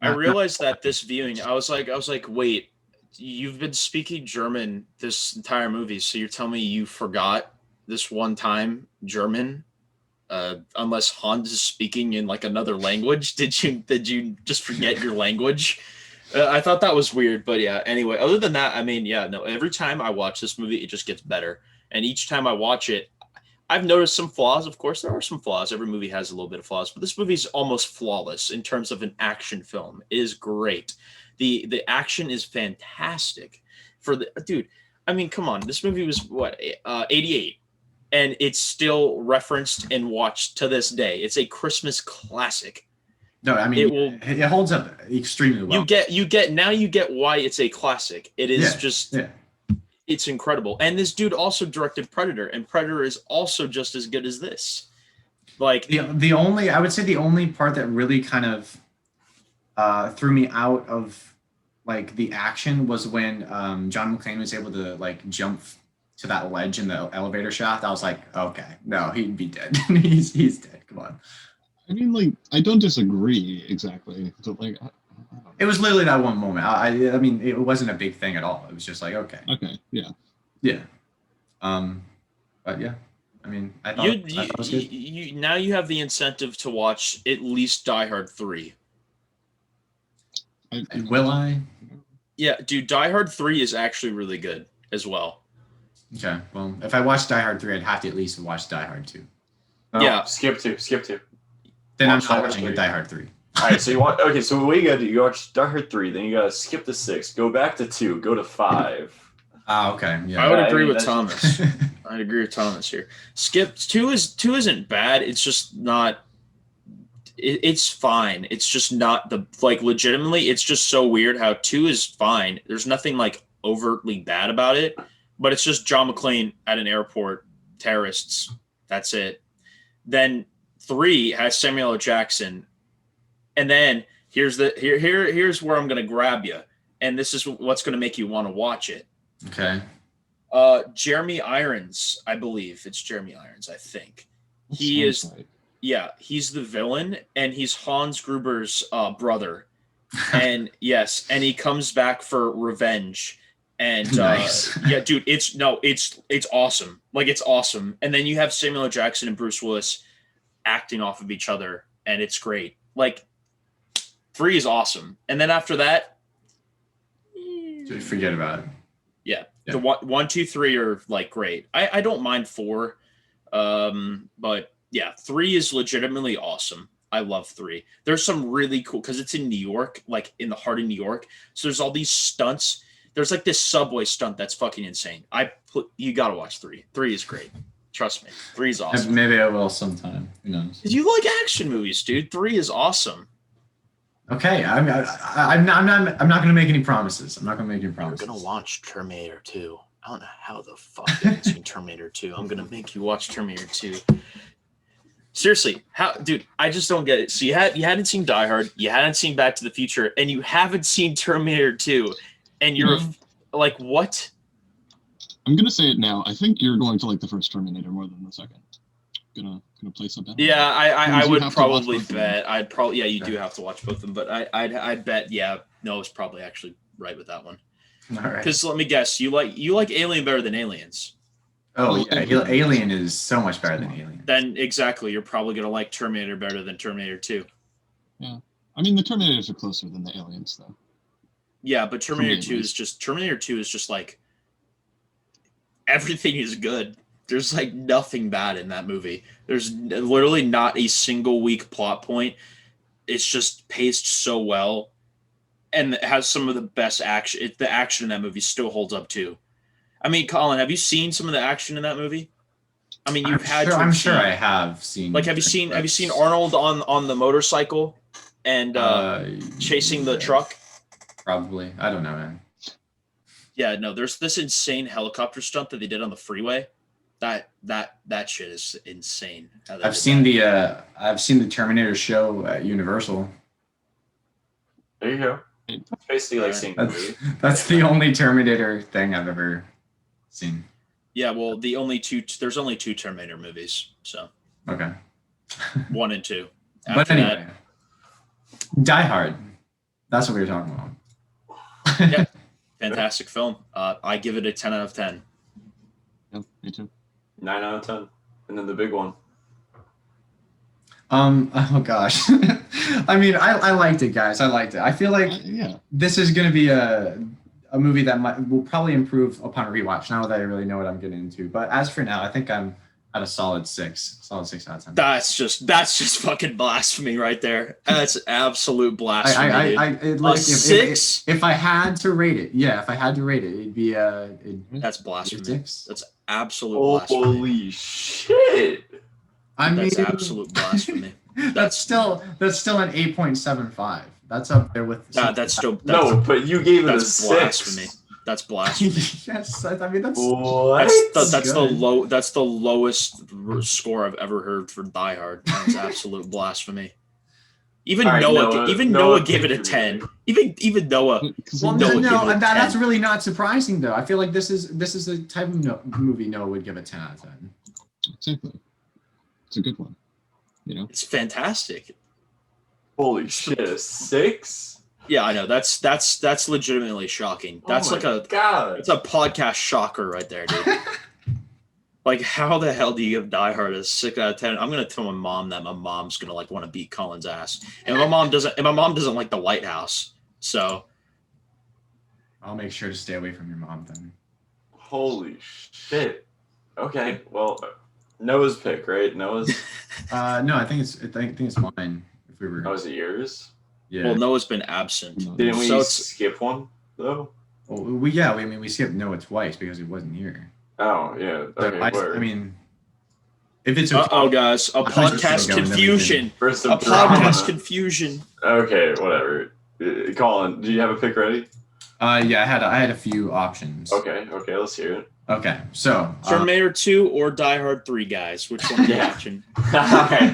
I realized that this viewing, I was like, wait, you've been speaking German this entire movie, so you're telling me you forgot this one time German? Unless Hans is speaking in like another language, did you just forget your language? I thought that was weird, but yeah. Anyway, other than that, I mean, yeah, no. Every time I watch this movie, it just gets better, and each time I watch it, I've noticed some flaws. Of course, there are some flaws. Every movie has a little bit of flaws, but this movie is almost flawless in terms of an action film. It is great. The action is fantastic. Dude, I mean, come on. This movie was what 88, and it's still referenced and watched to this day. It's a Christmas classic. No, I mean it holds up extremely well. You get why it's a classic. It is It's incredible. And this dude also directed Predator, and Predator is also just as good as this. Like the only part that really kind of threw me out of like the action was when John McClane was able to like jump to that ledge in the elevator shaft. I was like, okay, no, he'd be dead. he's dead. Come on. I mean, like, I don't disagree exactly, but like. It was literally that one moment. I mean, it wasn't a big thing at all. It was just like, okay. Okay, yeah. Yeah. But yeah, I mean, I thought it was good. Now you have the incentive to watch at least Die Hard 3. Will I? Yeah, dude, Die Hard 3 is actually really good as well. Okay, well, if I watch Die Hard 3, I'd have to at least watch Die Hard 2. No, yeah. Skip 2. Then I'm not watching Die Hard 3. All right, so so what you gotta do, you watch Die Hard 3, then you gotta skip to 6, go back to 2, go to 5. Okay, yeah. I would agree with Thomas. I'd agree with Thomas here. Skip 2 isn't bad. It's just not. It's fine. It's just not legitimately. It's just so weird how 2 is fine. There's nothing like overtly bad about it, but it's just John McClane at an airport, terrorists. That's it. Then 3 has Samuel L. Jackson. And then here's where I'm going to grab you. And this is what's going to make you want to watch it. Okay. Jeremy Irons, I believe. It's Jeremy Irons, I think. He is, right. Yeah, he's the villain, and he's Hans Gruber's brother. And yes, and he comes back for revenge. And Nice. yeah, dude, it's awesome. Like, it's awesome. And then you have Samuel L. Jackson and Bruce Willis acting off of each other, and it's great. Like, 3 is awesome. And then after that, Forget about it. Yeah. Yeah. The 1, 2, 3 are like great. I don't mind 4. But yeah, 3 is legitimately awesome. I love 3. There's some really cool, because it's in New York, like in the heart of New York. So there's all these stunts. There's like this subway stunt that's fucking insane. You gotta watch 3. 3 is great. Trust me. 3 is awesome. Maybe I will sometime. Who knows? You like action movies, dude. 3 is awesome. Okay, I'm not gonna make any promises. I'm not gonna make any promises. You're gonna watch Terminator 2. I don't know how the fuck you haven't seen Terminator 2. I'm gonna make you watch Terminator 2. Seriously, dude? I just don't get it. So you hadn't seen Die Hard, you hadn't seen Back to the Future, and you haven't seen Terminator 2, and you're like, what? I'm gonna say it now. I think you're going to like the first Terminator more than the second. Gonna place a bet. Yeah, I would probably bet. You Okay. do have to watch both of them, but I'd bet. Yeah, Noah's probably actually right with that one. All right. Because let me guess, you like Alien better than Aliens. Oh yeah, Alien is so much better than Alien. Then exactly, you're probably gonna like Terminator better than Terminator 2. Yeah, I mean the Terminators are closer than the Aliens, though. Yeah, but Terminator 2 is just like everything is good. There's like nothing bad in that movie. There's literally not a single weak plot point. It's just paced so well, and it has some of the best action. The action in that movie still holds up too. I mean, Colin, have you seen some of the action in that movie? I mean, I'm sure I have seen. Like, have you seen Arnold on the motorcycle and chasing the truck? Probably. I don't know, man. Yeah, no. There's this insane helicopter stunt that they did on the freeway. That shit is insane. I've seen the Terminator show at Universal. There you go. It's basically like seeing the movie. That's the only Terminator thing I've ever seen. Yeah, well, there's only 2 Terminator movies, so Okay. 1 and 2. But anyway, Die Hard. That's what we were talking about. Yeah, fantastic film. I give it a 10 out of 10. Yeah, me too. 9 out of 10. And then the big one. Oh gosh. I mean, I liked it, guys. I liked it. I feel like this is going to be a movie that will probably improve upon rewatch now that I really know what I'm getting into. But as for now, I think I'm at a solid 6 out of 10. That's just fucking blasphemy right there. That's absolute blasphemy. Like, 6? If I had to rate it, it'd be that's blasphemy. 6. That's absolute blasphemy. Holy shit! That's absolute blasphemy. That's still an 8.75. That's up there with. But you gave it a 6. Blasphemy. That's blasphemy. Yes, I mean that's. What? That's the lowest score I've ever heard for Die Hard. That's absolute blasphemy. Even Noah gave it a 10. Even Noah. Well, no, that's really not surprising though. I feel like this is the type of movie Noah would give a 10 out of 10. Exactly. It's a good one. You know, it's fantastic. Holy shit, a 6? Yeah, I know. That's legitimately shocking. That's it's a podcast shocker right there, dude. Like, how the hell do you give Die Hard a 6 out of 10? I'm gonna tell my mom that my mom's gonna like want to beat Colin's ass, and my mom doesn't like the White House, so I'll make sure to stay away from your mom then. Holy shit. Okay, well, Noah's pick, right? Noah's. No, I think it's mine. If we were. Oh, is it yours? Yeah. Well, Noah's been absent. Didn't we skip one though? Well, we skipped Noah twice because he wasn't here. Oh yeah. Okay. I mean, if it's guys, a podcast confusion. A podcast confusion. Okay, whatever. Colin, do you have a pick ready? Yeah, I had a few options. Okay, let's hear it. Okay, so Terminator 2 or Die Hard 3, guys. Which one are you watching? Okay.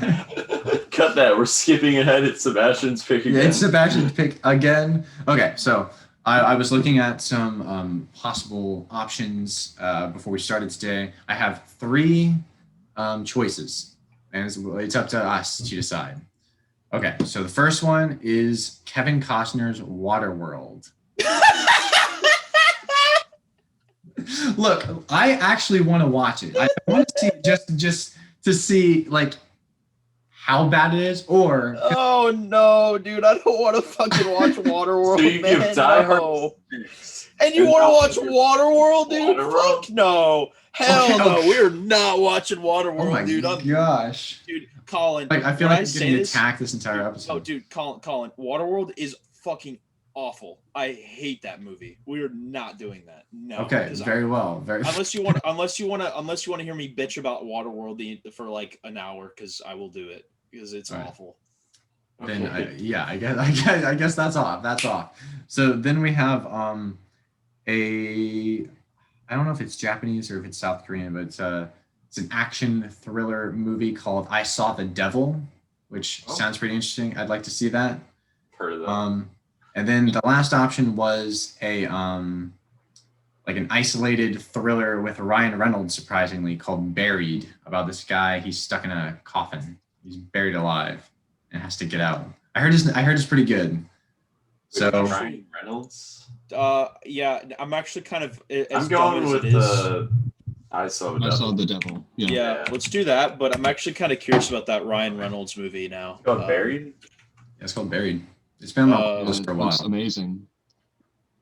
Cut that. We're skipping ahead. It's Sebastian's pick again. Yeah, it's Sebastian's pick again. Okay, so I was looking at some possible options before we started today. I have 3 choices, and it's up to us to decide. Okay, so the first one is Kevin Costner's Waterworld. Look, I actually want to watch it. I want to see just to see like how bad it is, or oh no, dude, I don't want to fucking watch Waterworld. So you give Die Hard and you want to watch Waterworld, dude? Waterworld? Fuck no. Hell no, we're not watching Waterworld, oh my dude. Gosh. Dude, Collin. Like I feel like I'm getting attacked this entire episode. Oh, dude, Collin, Waterworld is fucking awful. I hate that movie. We are not doing that. No. Okay, very well. Unless you want to hear me bitch about Waterworld for like an hour, because I will do it because it's awful. Then I guess that's off. That's off. So then we have I don't know if it's Japanese or if it's South Korean, but it's an action thriller movie called I Saw the Devil, which sounds pretty interesting. I'd like to see that. Heard of that. And then the last option was a like an isolated thriller with Ryan Reynolds, surprisingly, called Buried, about this guy. He's stuck in a coffin. He's buried alive and has to get out. I heard it's pretty good. So Ryan Reynolds. Yeah, I'm actually kind of. I'm going with the I Saw the Devil. Yeah, let's do that. But I'm actually kind of curious about that Ryan Reynolds movie now. It's called Buried. Yeah, it's called Buried. It's been on my list for a while. It's amazing.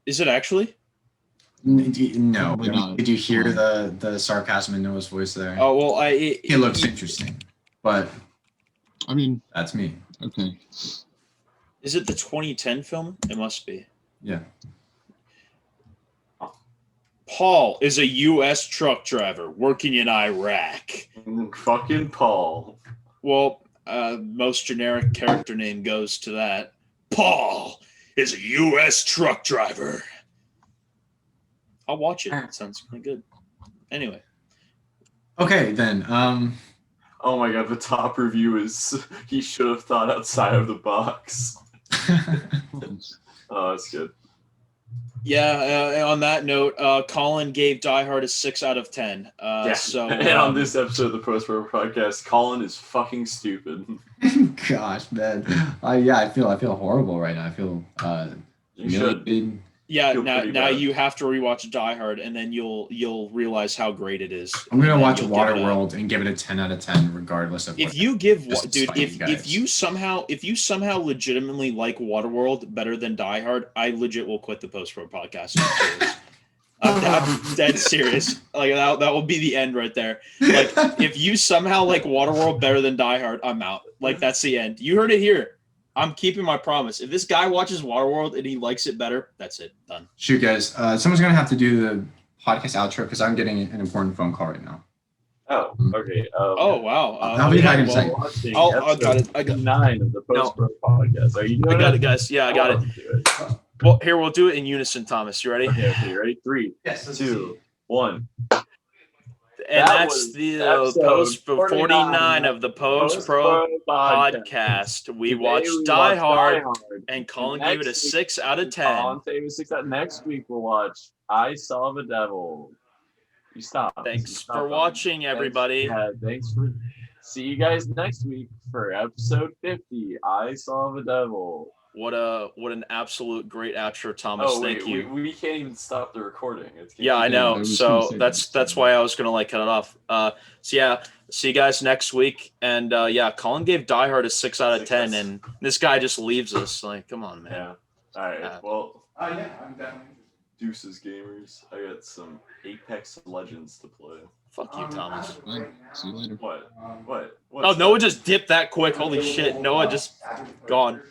Is it actually? No. Did you hear the sarcasm in Noah's voice there? Oh well, it looks interesting, but I mean, that's me. Okay. Is it the 2010 film? It must be. Yeah. Paul is a U.S. truck driver working in Iraq. Fucking Paul. Well, most generic character name goes to that. Paul is a U.S. truck driver. I'll watch it. It sounds pretty good. Anyway. Okay, then. Oh my god, the top review is he should have thought outside of the box. Oh, that's good. Yeah, on that note, Collin gave Die Hard a 6 out of 10. So, and on this episode of the Post Pro Podcast, Collin is fucking stupid. Gosh, man. I feel horrible right now. I feel you should. Yeah, now you have to rewatch Die Hard, and then you'll realize how great it is. I'm gonna watch Waterworld and give it a 10 out of 10, regardless of. If you give, dude, if you somehow legitimately like Waterworld better than Die Hard, I legit will quit the Post Pro Podcast. I'm dead serious. Like that will be the end right there. Like if you somehow like Waterworld better than Die Hard, I'm out. Like that's the end. You heard it here. I'm keeping my promise. If this guy watches Waterworld and he likes it better, that's it. Done. Shoot, guys. Someone's going to have to do the podcast outro because I'm getting an important phone call right now. Oh, okay. Oh, wow. I'll be back in a second. I got it. I got 9 of the Post Pro Podcast. Are you doing I got it, guys. Yeah, I got it. Well, here, we'll do it in unison, Thomas. You ready? Okay, you ready? 3, 2, 1. And that's the post 49 of the Post Pro Podcast. We watched Die Hard, and Collin gave it a 6 out of 10. Collin gave it a 6 out. Next week we'll watch I Saw the Devil. You stop. Thanks for watching, everybody. Thanks for. See you guys next week for episode 50. I Saw the Devil. What an absolute great outro, Thomas. Thank you. We can't even stop the recording. Yeah, I know. So that's why I was gonna cut it off. So yeah, see you guys next week. And yeah, Collin gave Die Hard a 6 out of 10, and this guy just leaves us. Like, come on, man. Yeah. All right. Well. Yeah, I'm definitely. Deuces, gamers. I got some Apex Legends to play. Fuck you, Thomas. See you later. What? Oh, Noah just dipped that quick. Holy shit. Noah just gone.